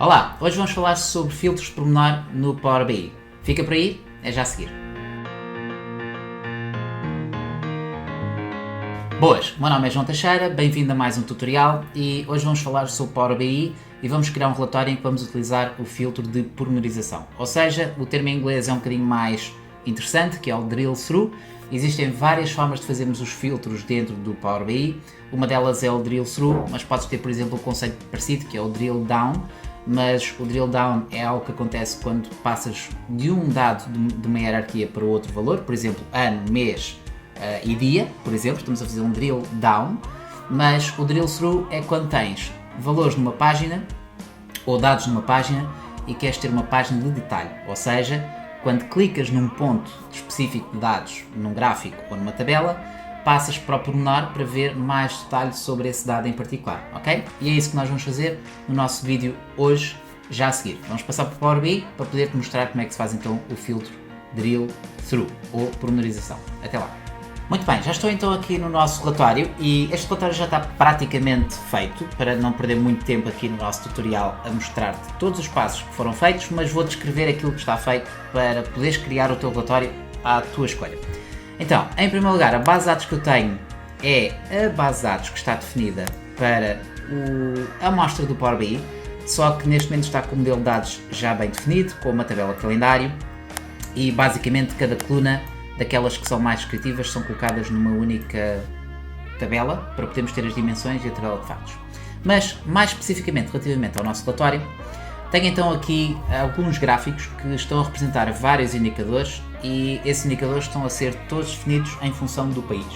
Olá, hoje vamos falar sobre filtros de pormenor no Power BI. Fica por aí, é já a seguir. Boas, o meu nome é João Teixeira, bem-vindo a mais um tutorial e hoje vamos falar sobre Power BI e vamos criar um relatório em que vamos utilizar o filtro de pormenorização. Ou seja, o termo em inglês é um bocadinho mais interessante, que é o drill through. Existem várias formas de fazermos os filtros dentro do Power BI. Uma delas é o drill through, mas podes ter, por exemplo, um conceito parecido, que é o drill down. Mas o drill down é algo que acontece quando passas de um dado de uma hierarquia para outro valor, por exemplo, ano, mês e dia, por exemplo, estamos a fazer um drill down, mas o drill through é quando tens valores numa página ou dados numa página e queres ter uma página de detalhe, ou seja, quando clicas num ponto específico de dados, num gráfico ou numa tabela, passas para o pormenor para ver mais detalhes sobre esse dado em particular, ok? E é isso que nós vamos fazer no nosso vídeo hoje, já a seguir. Vamos passar para o Power BI para poder-te mostrar como é que se faz então o filtro Drill Through, ou pormenorização. Até lá! Muito bem, já estou então aqui no nosso relatório e este relatório já está praticamente feito, para não perder muito tempo aqui no nosso tutorial a mostrar-te todos os passos que foram feitos, mas vou descrever aquilo que está feito para poderes criar o teu relatório à tua escolha. Então, em primeiro lugar, a base de dados que eu tenho é a base de dados que está definida para a amostra do Power BI, só que neste momento está com o modelo de dados já bem definido, com uma tabela de calendário e basicamente cada coluna daquelas que são mais descritivas são colocadas numa única tabela para podermos ter as dimensões e a tabela de fatos. Mas, mais especificamente relativamente ao nosso relatório, tenho então aqui alguns gráficos que estão a representar vários indicadores e esses indicadores estão a ser todos definidos em função do país.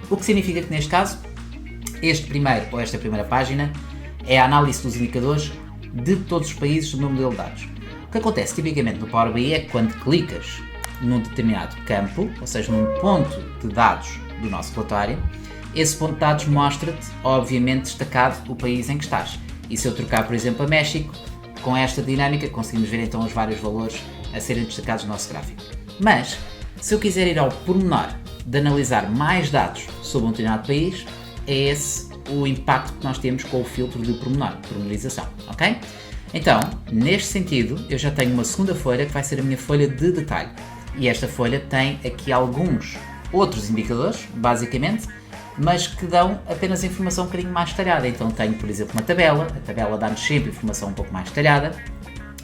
O que significa que neste caso, esta primeira página é a análise dos indicadores de todos os países no modelo de dados. O que acontece tipicamente no Power BI é que quando clicas num determinado campo, ou seja, num ponto de dados do nosso relatório, esse ponto de dados mostra-te, obviamente, destacado o país em que estás. E se eu trocar, por exemplo, a México, com esta dinâmica conseguimos ver então os vários valores a serem destacados no nosso gráfico. Mas, se eu quiser ir ao pormenor de analisar mais dados sobre um determinado país, é esse o impacto que nós temos com o filtro de pormenorização, ok? Então, neste sentido, eu já tenho uma segunda folha que vai ser a minha folha de detalhe. E esta folha tem aqui alguns outros indicadores, basicamente, mas que dão apenas informação um bocadinho mais detalhada. Então tenho, por exemplo, uma tabela, a tabela dá-nos sempre informação um pouco mais detalhada.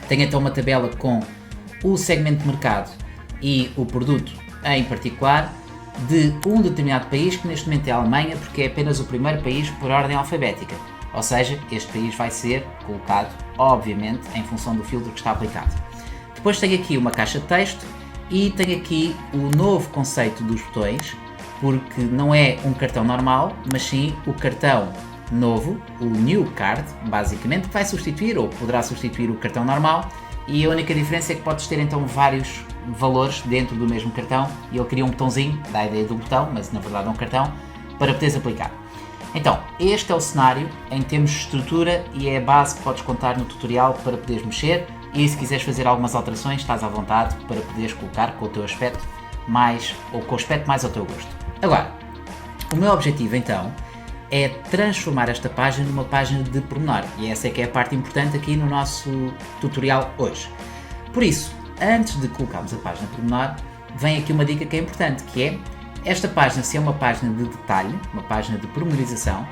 Tenho então uma tabela com o segmento de mercado e o produto em particular de um determinado país, que neste momento é a Alemanha, porque é apenas o primeiro país por ordem alfabética. Ou seja, este país vai ser colocado, obviamente, em função do filtro que está aplicado. Depois tenho aqui uma caixa de texto e tenho aqui o novo conceito dos botões, porque não é um cartão normal, mas sim o cartão novo, o New Card, basicamente, que vai substituir ou poderá substituir o cartão normal, e a única diferença é que podes ter então vários valores dentro do mesmo cartão e ele cria um botãozinho, dá a ideia de um botão, mas na verdade é um cartão, para poderes aplicar. Então, este é o cenário em termos de estrutura e é a base que podes contar no tutorial para poderes mexer, e se quiseres fazer algumas alterações estás à vontade para poderes colocar com o teu aspecto mais, ou com o aspecto mais ao teu gosto. Agora, o meu objetivo então é transformar esta página numa página de pormenor e essa é que é a parte importante aqui no nosso tutorial hoje. Por isso, antes de colocarmos a página de pormenor, vem aqui uma dica que é importante, que é esta página, se é uma página de detalhe, uma página de pormenorização,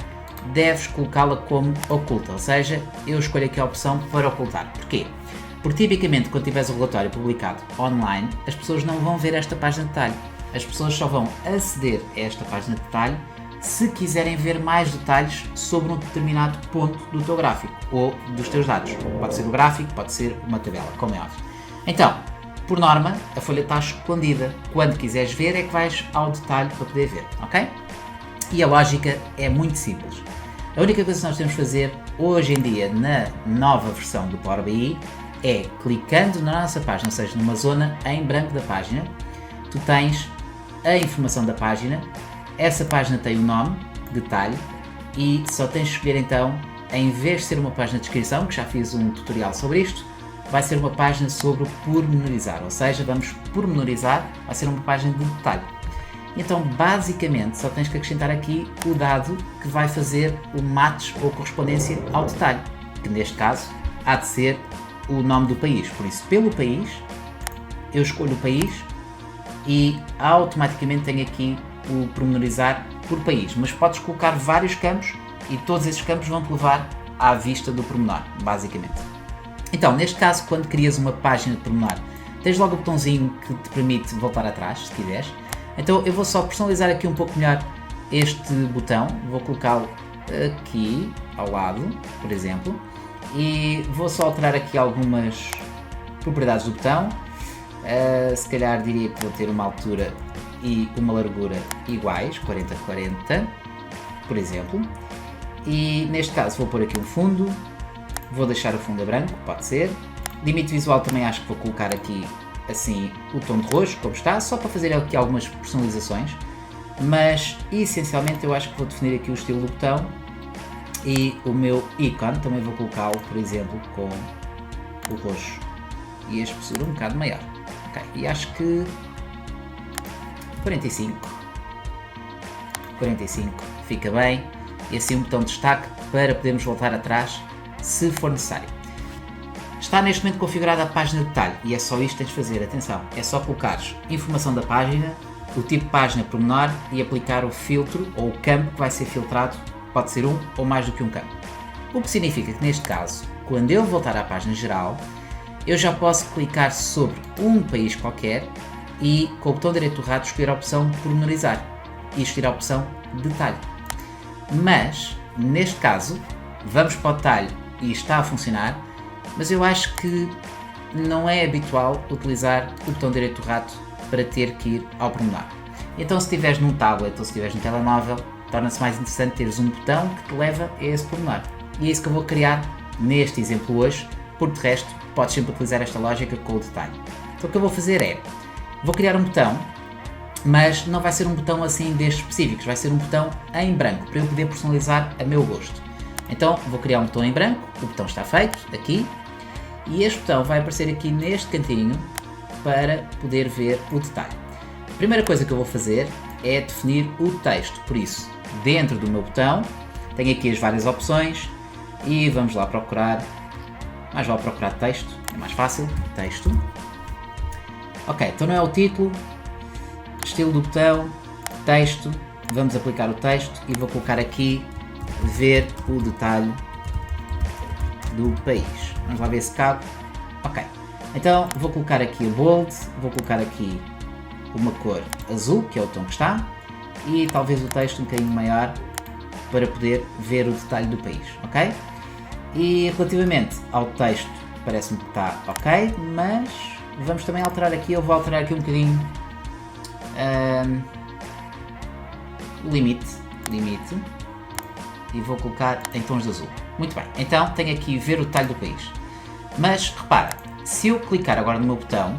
deves colocá-la como oculta, ou seja, eu escolho aqui a opção para ocultar. Porquê? Porque tipicamente quando tiveres o relatório publicado online, as pessoas não vão ver esta página de detalhe. As pessoas só vão aceder a esta página de detalhe se quiserem ver mais detalhes sobre um determinado ponto do teu gráfico ou dos teus dados. Pode ser o gráfico, pode ser uma tabela, como é óbvio. Então, por norma, a folha está escondida. Quando quiseres ver é que vais ao detalhe para poder ver, ok? E a lógica é muito simples. A única coisa que nós temos de fazer hoje em dia na nova versão do Power BI é, clicando na nossa página, ou seja, numa zona em branco da página, tu tens a informação da página, essa página tem o nome, detalhe, e só tens de escolher então, em vez de ser uma página de descrição, que já fiz um tutorial sobre isto, vai ser uma página sobre pormenorizar, ou seja, vamos pormenorizar, vai ser uma página de detalhe. Então, basicamente, só tens que acrescentar aqui o dado que vai fazer o match ou correspondência ao detalhe, que neste caso há de ser o nome do país. Por isso, pelo país, eu escolho o país e automaticamente tenho aqui o pormenorizar por país. Mas podes colocar vários campos e todos esses campos vão-te levar à vista do pormenor, basicamente. Então, neste caso, quando crias uma página de pormenor, tens logo o botãozinho que te permite voltar atrás, se quiseres. Então eu vou só personalizar aqui um pouco melhor este botão, vou colocá-lo aqui ao lado, por exemplo, e vou só alterar aqui algumas propriedades do botão. Se calhar diria que vou ter uma altura e uma largura iguais, 40-40, por exemplo, e neste caso vou pôr aqui um fundo, vou deixar o fundo a branco, pode ser. Limite visual também acho que vou colocar aqui assim o tom de roxo, como está, só para fazer aqui algumas personalizações, mas essencialmente eu acho que vou definir aqui o estilo do botão e o meu ícone também vou colocá-lo, por exemplo, com o roxo e a espessura um bocado maior. Ok, e acho que 45 fica bem, e assim um botão de destaque para podermos voltar atrás se for necessário. Está neste momento configurada a página de detalhe e é só isto que tens de fazer, atenção, é só colocares informação da página, o tipo de página pormenor e aplicar o filtro ou o campo que vai ser filtrado, pode ser um ou mais do que um campo. O que significa que neste caso, quando eu voltar à página geral, eu já posso clicar sobre um país qualquer e com o botão direito do rato escolher a opção pormenorizar e escolher a opção detalhe. Mas, neste caso, vamos para o detalhe e está a funcionar, mas eu acho que não é habitual utilizar o botão direito do rato para ter que ir ao pormenor. Então se estiveres num tablet ou se estiveres num telemóvel, torna-se mais interessante teres um botão que te leva a esse pormenor. E é isso que eu vou criar neste exemplo hoje, porque de resto podes sempre utilizar esta lógica com o detalhe. Então o que eu vou fazer é, vou criar um botão, mas não vai ser um botão assim destes específicos, vai ser um botão em branco, para eu poder personalizar a meu gosto. Então vou criar um botão em branco, o botão está feito, aqui, e este botão vai aparecer aqui neste cantinho para poder ver o detalhe. A primeira coisa que eu vou fazer é definir o texto, por isso, dentro do meu botão, tenho aqui as várias opções e vamos lá procurar, mais vale procurar texto, é mais fácil, texto. Ok, então não é o título, estilo do botão, texto, vamos aplicar o texto e vou colocar aqui ver o detalhe do país. Vamos lá ver se cabe. Ok, então vou colocar aqui a bold, vou colocar aqui uma cor azul, que é o tom que está, e talvez o texto um bocadinho maior para poder ver o detalhe do país, ok? E relativamente ao texto, parece-me que está ok, mas vamos também alterar aqui, eu vou alterar aqui um bocadinho o limite, e vou colocar em tons de azul. Muito bem, então tenho aqui ver o detalhe do país. Mas repara, se eu clicar agora no meu botão,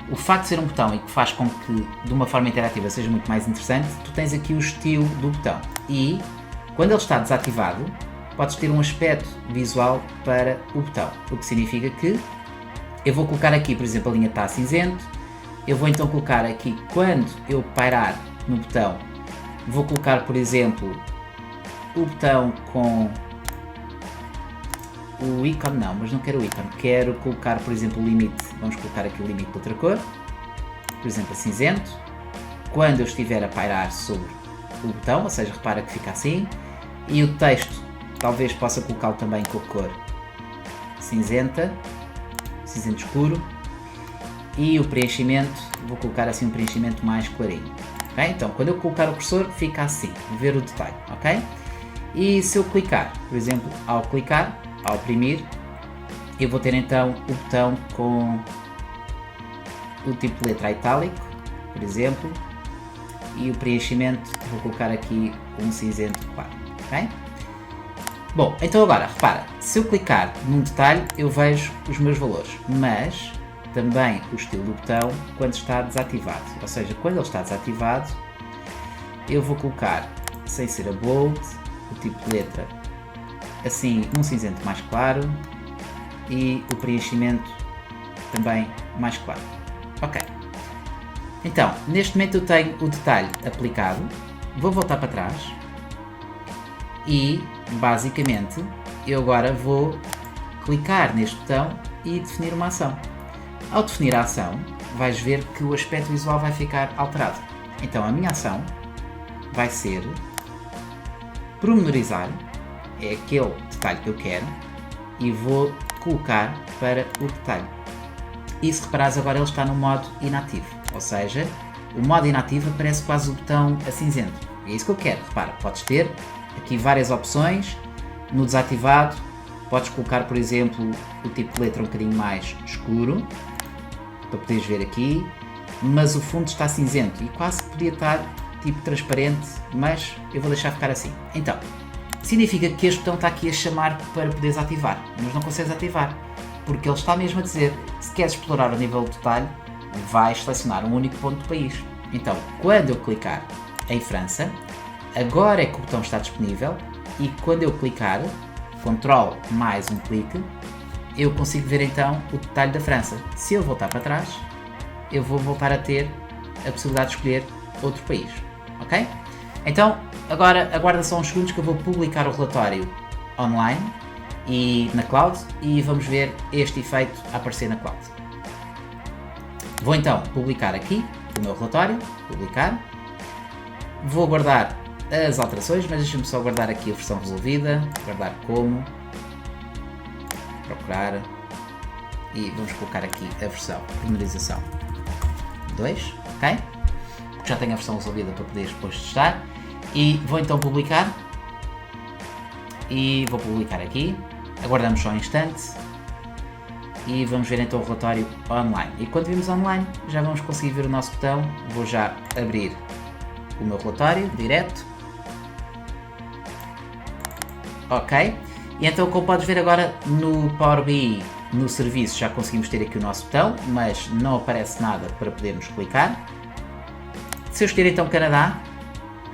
o facto de ser um botão e que faz com que de uma forma interativa seja muito mais interessante, tu tens aqui o estilo do botão e quando ele está desativado, podes ter um aspecto visual para o botão, o que significa que eu vou colocar aqui, por exemplo, a linha está cinzento, eu vou então colocar aqui, quando eu pairar no botão, vou colocar, por exemplo, o botão com o ícone, não, mas não quero o ícone, quero colocar, por exemplo, o limite, vamos colocar aqui o limite de outra cor, por exemplo, a cinzento, quando eu estiver a pairar sobre o botão, ou seja, repara que fica assim, e o texto, talvez possa colocá-lo também com a cor cinzenta, cinzento escuro, e o preenchimento, vou colocar assim um preenchimento mais clarinho, ok? Então, quando eu colocar o cursor, fica assim, ver o detalhe, ok? E se eu clicar, por exemplo, ao oprimir, eu vou ter então o botão com o tipo de letra itálico, por exemplo, e o preenchimento, vou colocar aqui um cinzento claro, ok? Bom, então agora, repara, se eu clicar num detalhe, eu vejo os meus valores, mas também o estilo do botão quando está desativado, ou seja, quando ele está desativado, eu vou colocar, sem ser a bold, o tipo de letra assim num cinzento mais claro e o preenchimento também mais claro. Ok, então neste momento eu tenho o detalhe aplicado, vou voltar para trás e basicamente eu agora vou clicar neste botão e definir uma ação. Ao definir a ação, vais ver que o aspecto visual vai ficar alterado. Então a minha ação vai ser pormenorizar, é aquele detalhe que eu quero, e vou colocar para o detalhe. E se reparares agora ele está no modo inativo, ou seja, o modo inativo aparece quase o botão a cinzento. É isso que eu quero. Repara, podes ter aqui várias opções. No desativado podes colocar, por exemplo, o tipo de letra um bocadinho mais escuro, para poderes ver aqui, mas o fundo está cinzento e quase podia estar tipo transparente, mas eu vou deixar ficar assim. Então, significa que este botão está aqui a chamar para poderes ativar, mas não consegues ativar, porque ele está mesmo a dizer, se queres explorar o nível de detalhe, vais selecionar um único ponto do país. Então, quando eu clicar em França, agora é que o botão está disponível e quando eu clicar, Ctrl mais um clique, eu consigo ver então o detalhe da França. Se eu voltar para trás, eu vou voltar a ter a possibilidade de escolher outro país, ok? Então, agora aguarda só uns segundos que eu vou publicar o relatório online e na cloud e vamos ver este efeito a aparecer na cloud. Vou então publicar aqui o meu relatório, publicar, vou guardar as alterações, mas deixa-me só guardar aqui a versão resolvida, guardar como, procurar e vamos colocar aqui a versão pormenorização 2, ok? Já tenho a versão resolvida para poder depois testar e vou então publicar e vou publicar aqui, aguardamos só um instante e vamos ver então o relatório online. E quando vimos online já vamos conseguir ver o nosso botão. Vou já abrir o meu relatório direto, ok? E então, como podes ver agora no Power BI, no serviço já conseguimos ter aqui o nosso botão, mas não aparece nada para podermos clicar. Se eu escolher então Canadá,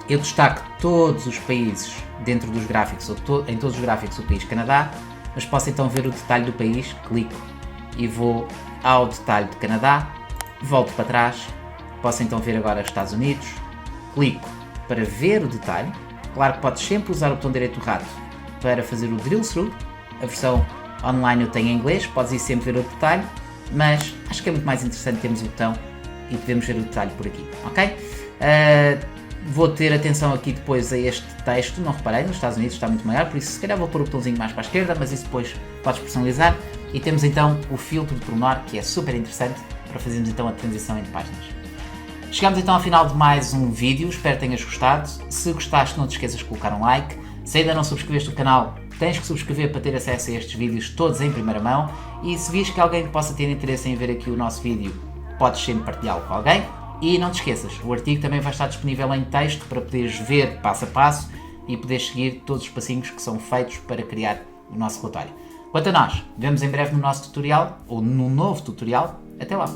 eu destaco todos os países dentro dos gráficos, em todos os gráficos o país Canadá, mas posso então ver o detalhe do país, clico e vou ao detalhe de Canadá, volto para trás, posso então ver agora Estados Unidos, clico para ver o detalhe. Claro que podes sempre usar o botão direito do rato para fazer o drill through, a versão online eu tenho em inglês, podes ir sempre ver o detalhe, mas acho que é muito mais interessante termos o botão e podemos ver o detalhe por aqui, ok? Vou ter atenção aqui depois a este texto, não reparei, nos Estados Unidos está muito maior, por isso se calhar vou pôr o botãozinho mais para a esquerda, mas isso depois podes personalizar. E temos então o filtro de pormenor, que é super interessante para fazermos então a transição entre páginas. Chegamos então ao final de mais um vídeo, espero que tenhas gostado. Se gostaste, não te esqueças de colocar um like. Se ainda não subscreveste o canal, tens que subscrever para ter acesso a estes vídeos todos em primeira mão. E se vires que alguém possa ter interesse em ver aqui o nosso vídeo, podes sempre partilhá-lo com alguém. E não te esqueças, o artigo também vai estar disponível em texto para poderes ver passo a passo e poderes seguir todos os passinhos que são feitos para criar o nosso relatório. Quanto a nós, vemos em breve no nosso tutorial, ou num novo tutorial. Até lá!